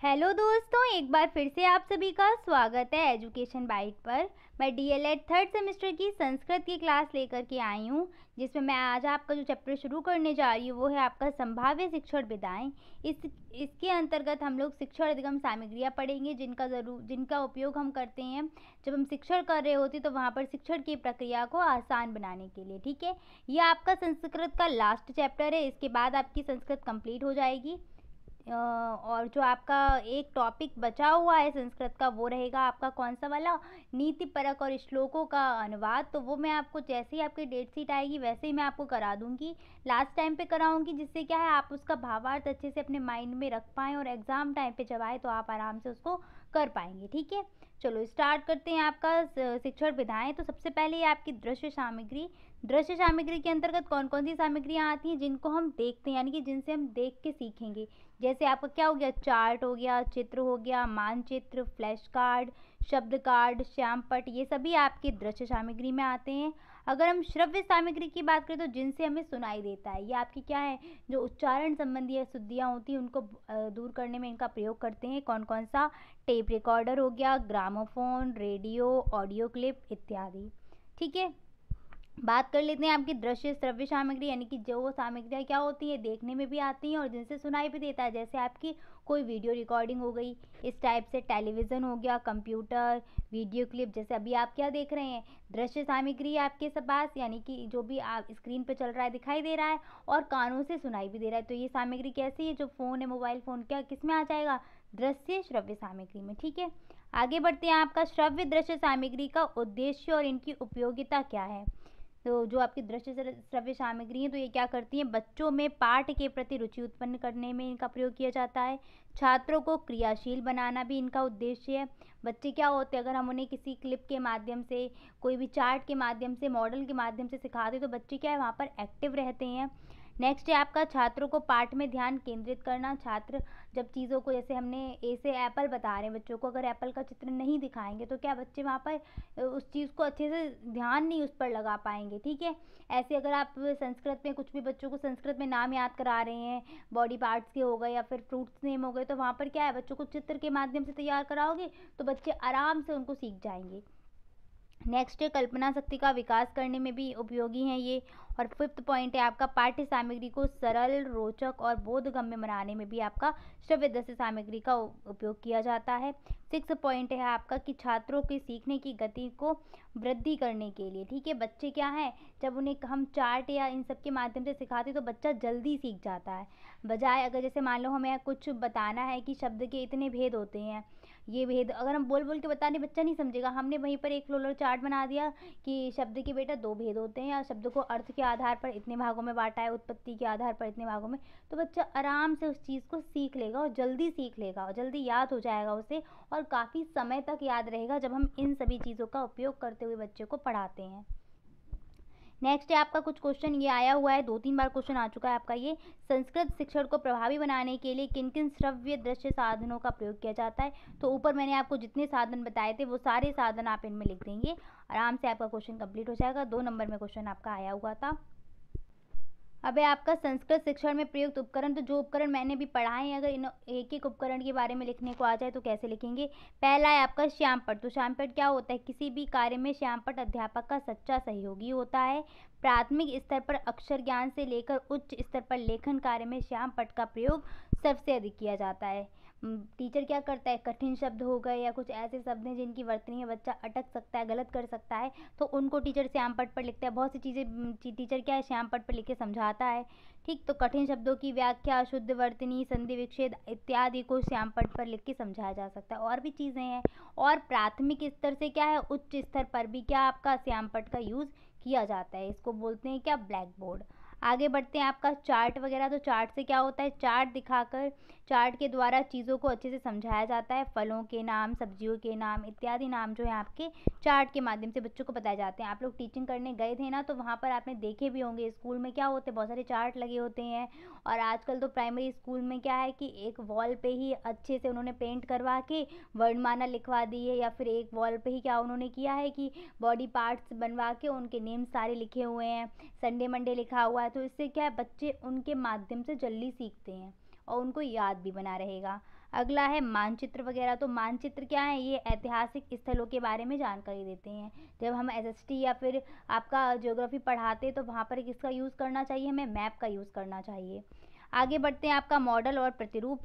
Hello दोस्तों, एक बार फिर से आप सभी का स्वागत है एजुकेशन बाइट पर। मैं डीएलएड थर्ड सेमेस्टर की संस्कृत की क्लास लेकर के आई हूँ, जिसमें मैं आज आपका जो चैप्टर शुरू करने जा रही हूँ वो है आपका संभाव्य शिक्षण विधाएं। इसके अंतर्गत हम लोग शिक्षण अधिगम सामग्रियाँ पढ़ेंगे, जिनका उपयोग हम करते हैं जब हम शिक्षण कर रहे होते तो वहाँ पर शिक्षण की प्रक्रिया को आसान बनाने के लिए। ठीक है, यह आपका संस्कृत का लास्ट चैप्टर है। इसके बाद आपकी संस्कृत कंप्लीट हो जाएगी। और जो आपका एक टॉपिक बचा हुआ है संस्कृत का वो रहेगा आपका कौन सा वाला, नीति परक और श्लोकों का अनुवाद। तो वो मैं आपको जैसे ही आपकी डेट शीट आएगी वैसे ही मैं आपको करा दूंगी, लास्ट टाइम पे कराऊंगी, जिससे क्या है आप उसका भावार्थ अच्छे से अपने माइंड में रख पाएँ और एग्ज़ाम टाइम पे जब आए तो आप आराम से उसको कर पाएंगे। ठीक है, चलो स्टार्ट करते हैं आपका शिक्षण विधाएं। तो सबसे पहले ये आपकी दृश्य सामग्री। दृश्य सामग्री के अंतर्गत कौन कौन सी सामग्रियाँ आती हैं जिनको हम देखते हैं, यानी कि जिनसे हम देख के सीखेंगे। जैसे आपका क्या हो गया, चार्ट हो गया, चित्र हो गया, मानचित्र, फ्लैश कार्ड, शब्द कार्ड, श्यामपट, ये सभी आपकी दृश्य सामग्री में आते हैं। अगर हम श्रव्य सामग्री की बात करें तो जिनसे हमें सुनाई देता है, ये आपकी क्या है, जो उच्चारण संबंधी अशुद्धियाँ होती हैं उनको दूर करने में इनका प्रयोग करते हैं। कौन कौन सा, टेप रिकॉर्डर हो गया, ग्रामोफोन, रेडियो, ऑडियो क्लिप इत्यादि। ठीक है, बात कर लेते हैं आपकी दृश्य श्रव्य सामग्री, यानी कि जो सामग्रियाँ क्या होती है देखने में भी आती हैं और जिनसे सुनाई भी देता है। जैसे आपकी कोई वीडियो रिकॉर्डिंग हो गई, इस टाइप से टेलीविज़न हो गया, कंप्यूटर, वीडियो क्लिप, जैसे अभी आप क्या देख रहे हैं, दृश्य सामग्री आपके पास, यानी कि जो भी आप स्क्रीन पे चल रहा है दिखाई दे रहा है और कानों से सुनाई भी दे रहा है। तो ये सामग्री कैसी है, जो फ़ोन है, मोबाइल फ़ोन, क्या किस में आ जाएगा, दृश्य श्रव्य सामग्री में। ठीक है, आगे बढ़ते हैं। आपका श्रव्य दृश्य सामग्री का उद्देश्य और इनकी उपयोगिता क्या है। तो जो आपकी दृश्य श्रव्य सामग्री है तो ये क्या करती हैं, बच्चों में पाठ के प्रति रुचि उत्पन्न करने में इनका प्रयोग किया जाता है। छात्रों को क्रियाशील बनाना भी इनका उद्देश्य है। बच्चे क्या होते हैं, अगर हम उन्हें किसी क्लिप के माध्यम से, कोई भी चार्ट के माध्यम से, मॉडल के माध्यम से सिखाते तो बच्चे क्या है वहाँ पर एक्टिव रहते हैं। नेक्स्ट है आपका छात्रों को पाठ में ध्यान केंद्रित करना। छात्र जब चीज़ों को, जैसे हमने ए से एप्पल बता रहे हैं बच्चों को, अगर एप्पल का चित्र नहीं दिखाएंगे तो क्या बच्चे वहाँ पर उस चीज़ को अच्छे से ध्यान नहीं उस पर लगा पाएंगे। ठीक है, ऐसे अगर आप संस्कृत में कुछ भी बच्चों को संस्कृत में नाम याद करा रहे हैं, बॉडी पार्ट्स के हो गए या फिर फ्रूट्स नेम हो गए, तो वहाँ पर क्या है, बच्चों को चित्र के माध्यम से तैयार कराओगे तो बच्चे आराम से उनको सीख जाएंगे। नेक्स्ट है कल्पना शक्ति का विकास करने में भी उपयोगी हैं ये। और फिफ्थ पॉइंट है आपका पाठ्य सामग्री को सरल, रोचक और बोधगम्य बनाने में भी आपका श्रव्य दृश्य सामग्री का उपयोग किया जाता है। सिक्स पॉइंट है आपका कि छात्रों के सीखने की गति को वृद्धि करने के लिए। ठीक है, बच्चे क्या है, जब उन्हें हम चार्ट या इन सब के माध्यम से सिखाते तो बच्चा जल्दी सीख जाता है। बजाय अगर जैसे मान लो हमें कुछ बताना है कि शब्द के इतने भेद होते हैं, ये भेद अगर हम बोल बोल के बताने बच्चा नहीं समझेगा, हमने वहीं पर एक फ्लोर चार्ट बना दिया कि शब्द के बेटा दो भेद होते हैं या शब्द को अर्थ के आधार पर इतने भागों में बांटा है, उत्पत्ति के आधार पर इतने भागों में, तो बच्चा आराम से उस चीज़ को सीख लेगा और जल्दी सीख लेगा और जल्दी याद हो जाएगा उसे, और काफ़ी समय तक याद रहेगा जब हम इन सभी चीज़ों का उपयोग करते हुए बच्चे को पढ़ाते हैं। नेक्स्ट है आपका कुछ क्वेश्चन ये आया हुआ है, 2-3 बार क्वेश्चन आ चुका है आपका ये, संस्कृत शिक्षण को प्रभावी बनाने के लिए किन किन श्रव्य दृश्य साधनों का प्रयोग किया जाता है। तो ऊपर मैंने आपको जितने साधन बताए थे वो सारे साधन आप इनमें लिख देंगे, आराम से आपका क्वेश्चन कंप्लीट हो जाएगा। 2 नंबर में क्वेश्चन आपका आया हुआ था। अब है आपका संस्कृत शिक्षण में प्रयुक्त उपकरण। तो जो उपकरण मैंने भी पढ़ाए हैं, अगर इन एक एक उपकरण के बारे में लिखने को आ जाए तो कैसे लिखेंगे। पहला है आपका श्यामपट। तो श्यामपट क्या होता है, किसी भी कार्य में श्यामपट अध्यापक का सच्चा सहयोगी होता है। प्राथमिक स्तर पर अक्षर ज्ञान से लेकर उच्च स्तर पर लेखन कार्य में श्यामपट का प्रयोग सबसे अधिक किया जाता है। टीचर क्या करता है, कठिन शब्द हो गए या कुछ ऐसे शब्द हैं जिनकी वर्तनी में बच्चा अटक सकता है, गलत कर सकता है, तो उनको टीचर श्यामपट पर लिखता है। बहुत सी चीज़ें टीचर क्या है श्यामपट पर लिख के समझाता है। ठीक, तो कठिन शब्दों की व्याख्या, शुद्ध वर्तनी, संधि विच्छेद इत्यादि को श्यामपट पर लिख के समझाया जा सकता है। और भी चीज़ें हैं। और प्राथमिक स्तर से क्या है, उच्च स्तर पर भी क्या आपका श्यामपट का यूज़ किया जाता है। इसको बोलते हैं क्या, ब्लैक बोर्ड। आगे बढ़ते हैं आपका चार्ट वगैरह। तो चार्ट से क्या होता है, चार्ट दिखाकर, चार्ट के द्वारा चीज़ों को अच्छे से समझाया जाता है। फलों के नाम, सब्जियों के नाम इत्यादि नाम जो है आपके चार्ट के माध्यम से बच्चों को बताए जाते हैं। आप लोग टीचिंग करने गए थे ना, तो वहाँ पर आपने देखे भी होंगे स्कूल में क्या होते हैं, बहुत सारे चार्ट लगे होते हैं। और आजकल तो प्राइमरी स्कूल में क्या है कि एक वॉल पे ही अच्छे से उन्होंने पेंट करवा के वर्णमाला लिखवा दी है, या फिर एक वॉल पे ही क्या उन्होंने किया है कि बॉडी पार्ट्स बनवा के उनके नेम सारे लिखे हुए हैं, संडे मंडे लिखा हुआ है। तो इससे क्या है, बच्चे उनके माध्यम से जल्दी सीखते हैं और उनको याद भी बना रहेगा। अगला है मानचित्र वगैरह। तो मानचित्र क्या है, ये ऐतिहासिक स्थलों के बारे में जानकारी देते हैं। जब हम एसएसटी या फिर आपका ज्योग्राफी पढ़ाते हैं तो वहाँ पर किसका यूज़ करना चाहिए, हमें मैप का यूज़ करना चाहिए। आगे बढ़ते हैं, आपका मॉडल और प्रतिरूप।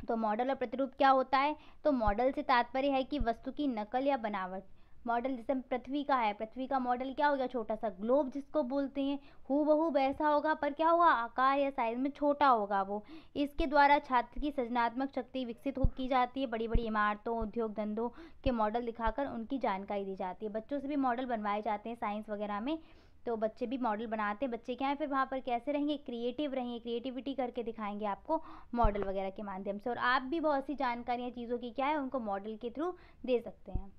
तो मॉडल और प्रतिरूप क्या होता है, तो मॉडल से तात्पर्य है कि वस्तु की नकल या बनावट। मॉडल जैसे पृथ्वी का है, पृथ्वी का मॉडल क्या हो गया, छोटा सा ग्लोब जिसको बोलते हैं। हूबहू वैसा होगा पर क्या होगा, आकार या साइज में छोटा होगा वो। इसके द्वारा छात्र की सृजनात्मक शक्ति विकसित की जाती है। बड़ी बड़ी इमारतों, उद्योग धंधों के मॉडल दिखाकर उनकी जानकारी दी जाती है। बच्चों से भी मॉडल बनवाए जाते हैं साइंस वगैरह में, तो बच्चे भी मॉडल बनाते हैं। बच्चे क्या है फिर वहाँ पर कैसे रहेंगे, क्रिएटिव रहेंगे, क्रिएटिविटी करके दिखाएंगे आपको मॉडल वगैरह के माध्यम से। और आप भी बहुत सी जानकारियाँ चीज़ों की क्या है उनको मॉडल के थ्रू दे सकते हैं।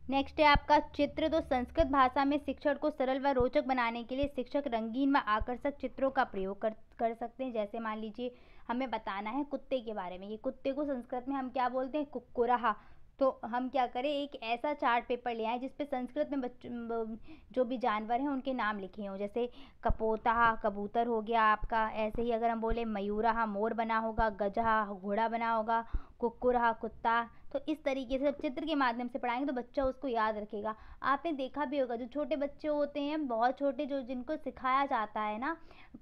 नेक्स्ट है आपका चित्र। तो संस्कृत भाषा में शिक्षण को सरल व रोचक बनाने के लिए शिक्षक रंगीन व आकर्षक चित्रों का प्रयोग कर सकते हैं। जैसे मान लीजिए हमें बताना है कुत्ते के बारे में, ये कुत्ते को संस्कृत में हम क्या बोलते हैं, कुक्कुरहा। तो हम क्या करें, एक ऐसा चार्ट पेपर ले आए जिसपे संस्कृत में जो भी जानवर हैं उनके नाम लिखे हों। जैसे कपोता कबूतर हो गया आपका, ऐसे ही अगर हम बोले मयूरहा मोर बना होगा, गजहा घोड़ा बना होगा, कुक्कुरहा कुत्ता। तो इस तरीके से चित्र के माध्यम से पढ़ाएंगे तो बच्चा उसको याद रखेगा। आपने देखा भी होगा जो छोटे बच्चे होते हैं, बहुत छोटे, जो जिनको सिखाया जाता है ना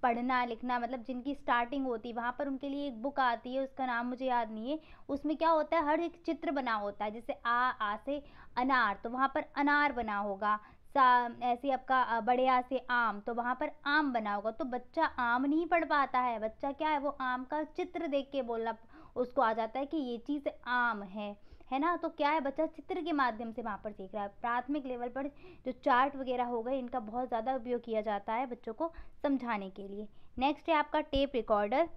पढ़ना लिखना, मतलब जिनकी स्टार्टिंग होती है, वहाँ पर उनके लिए एक बुक आती है, उसका नाम मुझे याद नहीं है। उसमें क्या होता है, हर एक चित्र बना होता है। जैसे आ से अनार, तो वहाँ पर अनार बना होगा। ऐसे आपका बड़े आ से आम, तो वहाँ पर आम बना होगा। तो बच्चा आम नहीं पढ़ पाता है, बच्चा क्या है, वो आम का चित्र देख के बोलना उसको आ जाता है कि ये चीज़ आम है ना। तो क्या है, बच्चा चित्र के माध्यम से वहाँ पर सीख रहा है। प्राथमिक लेवल पर जो चार्ट वगैरह हो गए, इनका बहुत ज़्यादा उपयोग किया जाता है बच्चों को समझाने के लिए। नेक्स्ट है आपका टेप रिकॉर्डर।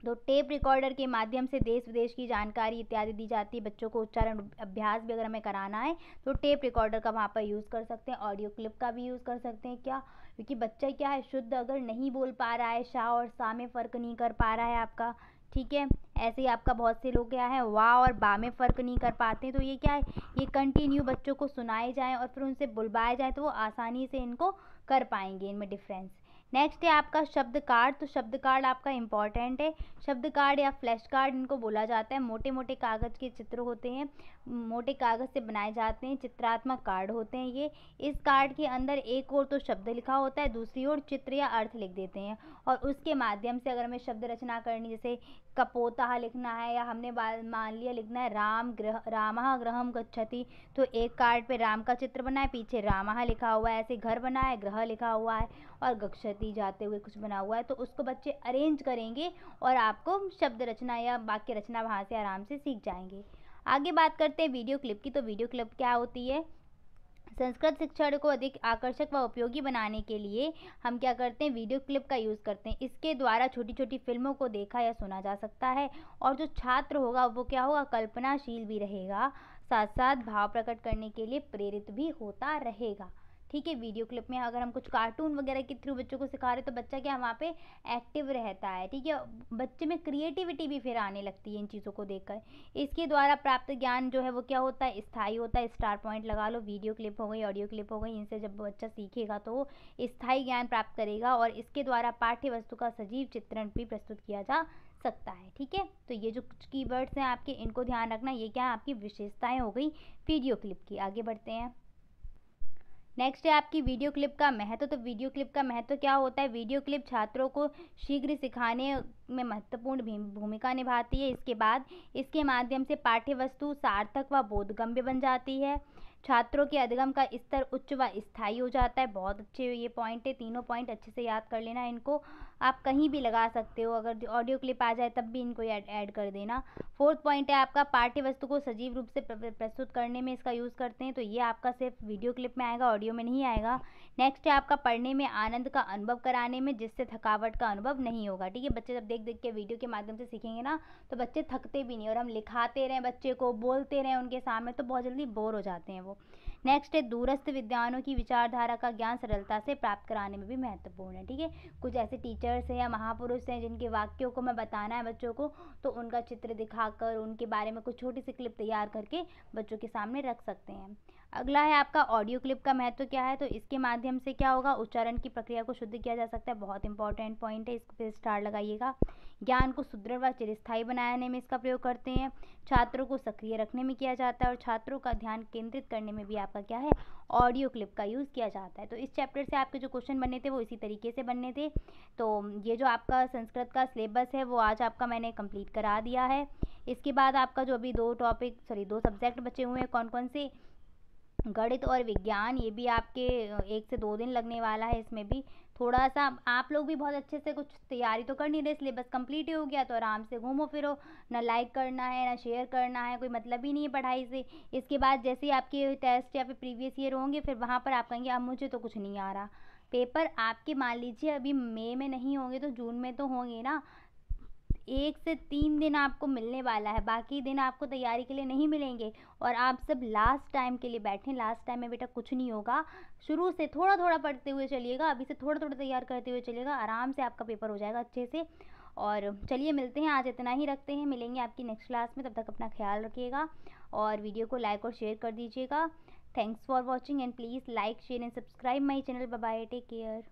तो टेप रिकॉर्डर के माध्यम से देश विदेश की जानकारी इत्यादि दी जाती है। बच्चों को उच्चारण अभ्यास भी अगर हमें कराना है तो टेप रिकॉर्डर का वहाँ पर यूज़ कर सकते हैं। ऑडियो क्लिप का भी यूज़ कर सकते हैं। क्या, क्योंकि बच्चा क्या है, शुद्ध अगर नहीं बोल पा रहा है, शाह और सा में फ़र्क नहीं कर पा रहा है आपका, ठीक है। ऐसे ही आपका बहुत से लोग क्या है, वाह और बा में फ़र्क नहीं कर पाते हैं। तो ये क्या है, ये कंटिन्यू बच्चों को सुनाए जाएँ और फिर उनसे बुलवाए जाएँ तो वो आसानी से इनको कर पाएंगे, इनमें डिफरेंस। नेक्स्ट है आपका शब्द कार्ड। तो शब्द कार्ड आपका इम्पॉर्टेंट है। शब्द कार्ड या फ्लैश कार्ड इनको बोला जाता है। मोटे मोटे कागज़ के चित्र होते हैं, मोटे कागज़ से बनाए जाते हैं, चित्रात्मक कार्ड होते हैं ये। इस कार्ड के अंदर एक ओर तो शब्द लिखा होता है, दूसरी ओर चित्र या अर्थ लिख देते हैं। और उसके माध्यम से अगर हमें शब्द रचना करनी, जैसे कपोतः लिखना है, या हमने मान लिया लिखना है रामः गृहं गच्छति, तो एक कार्ड पे राम का चित्र बना है, पीछे रामः लिखा हुआ है, ऐसे घर बना है, गृह लिखा हुआ है, और गच्छति जाते हुए कुछ बना हुआ है। तो उसको बच्चे अरेंज करेंगे और आपको शब्द रचना या वाक्य रचना वहाँ से आराम से सीख जाएंगे। आगे बात करते हैं वीडियो क्लिप की। तो वीडियो क्लिप क्या होती है, संस्कृत शिक्षण को अधिक आकर्षक व उपयोगी बनाने के लिए हम क्या करते हैं, वीडियो क्लिप का यूज़ करते हैं। इसके द्वारा छोटी छोटी फिल्मों को देखा या सुना जा सकता है। और जो छात्र होगा वो क्या होगा, कल्पनाशील भी रहेगा, साथ साथ भाव प्रकट करने के लिए प्रेरित भी होता रहेगा। ठीक है, वीडियो क्लिप में अगर हम कुछ कार्टून वगैरह के थ्रू बच्चों को सिखा रहे हैं तो बच्चा क्या वहाँ पे एक्टिव रहता है। ठीक है, बच्चे में क्रिएटिविटी भी फिर आने लगती है इन चीज़ों को देखकर। इसके द्वारा प्राप्त ज्ञान जो है वो क्या होता है, स्थायी होता है। स्टार पॉइंट लगा लो, वीडियो क्लिप हो गई, ऑडियो क्लिप हो गई, इनसे जब बच्चा सीखेगा तो वो स्थायी ज्ञान प्राप्त करेगा। और इसके द्वारा पाठ्य वस्तु का सजीव चित्रण भी प्रस्तुत किया जा सकता है। ठीक है, तो ये जो कुछ कीवर्ड्स हैं आपके, इनको ध्यान रखना। ये क्या है, आपकी विशेषताएं हो गई वीडियो क्लिप की। आगे बढ़ते हैं। नेक्स्ट है आपकी वीडियो क्लिप का महत्व। तो वीडियो क्लिप का महत्व क्या होता है, वीडियो क्लिप छात्रों को शीघ्र सिखाने में महत्वपूर्ण भूमिका निभाती है। इसके बाद इसके माध्यम से पाठ्य वस्तु सार्थक व बोधगम्य बन जाती है। छात्रों के अधिगम का स्तर उच्च व स्थायी हो जाता है। बहुत अच्छे ये पॉइंट है, तीनों पॉइंट अच्छे से याद कर लेना। इनको आप कहीं भी लगा सकते हो, अगर ऑडियो क्लिप आ जाए तब भी इनको ऐड कर देना। फोर्थ पॉइंट है आपका पाठ्य वस्तु को सजीव रूप से प्रस्तुत करने में इसका यूज़ करते हैं। तो ये आपका सिर्फ वीडियो क्लिप में आएगा, ऑडियो में नहीं आएगा। नेक्स्ट है आपका पढ़ने में आनंद का अनुभव कराने में, जिससे थकावट का अनुभव नहीं होगा। ठीक है, बच्चे जब देख देख के वीडियो के माध्यम से सीखेंगे ना तो बच्चे थकते भी नहीं। और हम लिखाते रहें बच्चे को, बोलते रहें उनके सामने, तो बहुत जल्दी बोर हो जाते हैं वो। नेक्स्ट है दूरस्थ विद्वानों की विचारधारा का ज्ञान सरलता से प्राप्त कराने में भी महत्वपूर्ण है। ठीक है, कुछ ऐसे टीचर्स हैं या महापुरुष हैं जिनके वाक्यों को मैं बताना है बच्चों को, तो उनका चित्र दिखाकर उनके बारे में कुछ छोटी सी क्लिप तैयार करके बच्चों के सामने रख सकते हैं। अगला है आपका ऑडियो क्लिप का महत्व क्या है। तो इसके माध्यम से क्या होगा, उच्चारण की प्रक्रिया को शुद्ध किया जा सकता है। बहुत इंपॉर्टेंट पॉइंट है, इस पर स्टार लगाइएगा। ज्ञान को सुदृढ़ व चिरस्थायी बनाने में इसका प्रयोग करते हैं, छात्रों को सक्रिय रखने में किया जाता है और छात्रों का ध्यान केंद्रित करने में भी आपका क्या है, ऑडियो क्लिप का यूज़ किया जाता है। तो इस चैप्टर से आपके जो क्वेश्चन बनने थे वो इसी तरीके से बनने थे। तो ये जो आपका संस्कृत का सिलेबस है वो आज आपका मैंने कंप्लीट करा दिया है। इसके बाद आपका जो अभी दो सब्जेक्ट बचे हुए हैं, कौन कौन से, गणित और विज्ञान, ये भी आपके 1 से 2 दिन लगने वाला है। इसमें भी थोड़ा सा आप लोग भी बहुत अच्छे से कुछ तैयारी तो कर नहीं रहे, सिलेबस कंप्लीट ही हो गया तो आराम से घूमो फिरो, ना लाइक करना है ना शेयर करना है, कोई मतलब ही नहीं है पढ़ाई से। इसके बाद जैसे ही आपके टेस्ट या फिर प्रीवियस ईयर होंगे फिर वहाँ पर आप कहेंगे अब मुझे तो कुछ नहीं आ रहा। पेपर आपके मान लीजिए अभी मई में नहीं होंगे तो जून में तो होंगे ना। 1 से 3 दिन आपको मिलने वाला है, बाकी दिन आपको तैयारी के लिए नहीं मिलेंगे और आप सब लास्ट टाइम के लिए बैठें। लास्ट टाइम में बेटा कुछ नहीं होगा, शुरू से थोड़ा थोड़ा पढ़ते हुए चलिएगा, अभी से थोड़ा थोड़ा तैयार करते हुए चलिएगा, आराम से आपका पेपर हो जाएगा अच्छे से। और चलिए मिलते हैं, आज इतना ही रखते हैं, मिलेंगे आपकी नेक्स्ट क्लास में, तब तक अपना ख्याल रखिएगा और वीडियो को लाइक और शेयर कर दीजिएगा। Thanks for watching and please like share and subscribe my channel. Bye bye, take care.